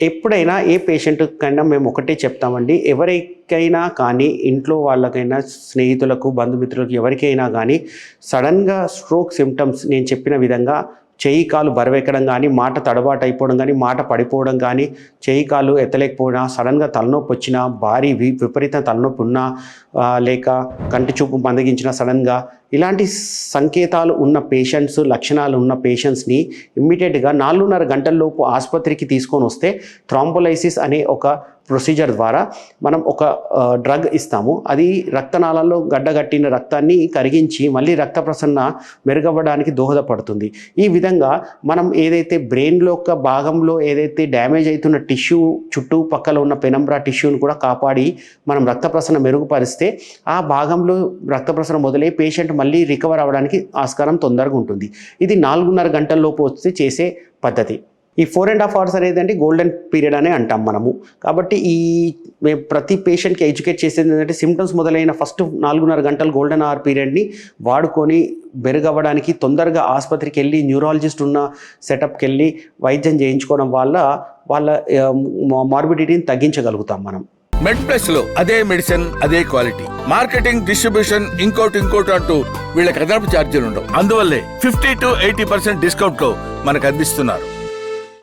ఎప్పుడైనా ఏ పేషెంట్ కన్నా మేము ఒకటే చెప్తామండి. ఎవరికైనా కానీ ఇంట్లో వాళ్ళకైనా, స్నేహితులకు, బంధుమిత్రులకు ఎవరికైనా కానీ సడన్‌గా స్ట్రోక్ సింప్టమ్స్ నేను చెప్పిన విధంగా చెయ్యి, కాలు బరువెక్కడం గానీ, మాట తడబాటు అయిపోవడం గానీ, మాట పడిపోవడం గానీ, చెయ్యి, కాలు ఎత్తలేకపోయినా, సడన్‌గా తలనొప్పి వచ్చినా, భారీ విపరీత తలనొప్పి ఉన్నా, లేక కంటి చూపు మందగించినా సడన్‌గా ఇలాంటి సంకేతాలు ఉన్న పేషెంట్స్, లక్షణాలు ఉన్న పేషెంట్స్‌ని ఇమ్మీడియేట్‌గా 4:30 గంటల్లోపు ఆసుపత్రికి తీసుకొని వస్తే థ్రాంబోలైసిస్ అనే ఒక ప్రొసీజర్ ద్వారా మనం ఒక డ్రగ్ ఇస్తాము. అది రక్తనాళాల్లో గడ్డగట్టిన రక్తాన్ని కరిగించి మళ్ళీ రక్త ప్రసరణ మెరుగవ్వడానికి దోహదపడుతుంది. ఈ విధంగా మనం ఏదైతే బ్రెయిన్‌లో ఒక భాగంలో ఏదైతే డ్యామేజ్ అవుతున్న టిష్యూ చుట్టుపక్కల ఉన్న పెనంబ్రా టిష్యూని కూడా కాపాడి మనం రక్త ప్రసరణ మెరుగుపరిస్తే ఆ భాగంలో రక్త ప్రసరణ మొదలై పేషెంట్ మళ్ళీ రికవర్ అవ్వడానికి ఆస్కారం తొందరగా ఉంటుంది. ఇది 4:30 గంటల్లోపు వస్తే చేసే పద్ధతి. ఈ 4.5 అవర్స్ అనేది గోల్డెన్ పీరియడ్ అనే అంటాం మనము. కాబట్టి మేము ప్రతి పేషెంట్కి ఎడ్యుకేట్ చేసేది ఏంటంటే సిమ్టమ్స్ మొదలైన ఫస్ట్ 4:30 గంటలు గోల్డెన్ అవర్ పీరియడ్ని వాడుకొని మెరుగవ్వడానికి తొందరగా ఆసుపత్రికి వెళ్ళి న్యూరాలజిస్ట్ ఉన్న సెటప్కి వెళ్ళి వైద్యం చేయించుకోవడం వల్ల వాళ్ళ మార్బిడిటీని తగ్గించగలుగుతాం మనం. మెడ్ ప్లస్ లో అదే మెడిసిన్, అదే క్వాలిటీ, మార్కెటింగ్, డిస్ట్రిబ్యూషన్, ఇంకోటి అంటూ వీళ్ళకి అదనపు ఛార్జీలు ఉండవు. అందువల్లే 50 to 80% డిస్కౌంట్ లో మనకు అందిస్తున్నారు.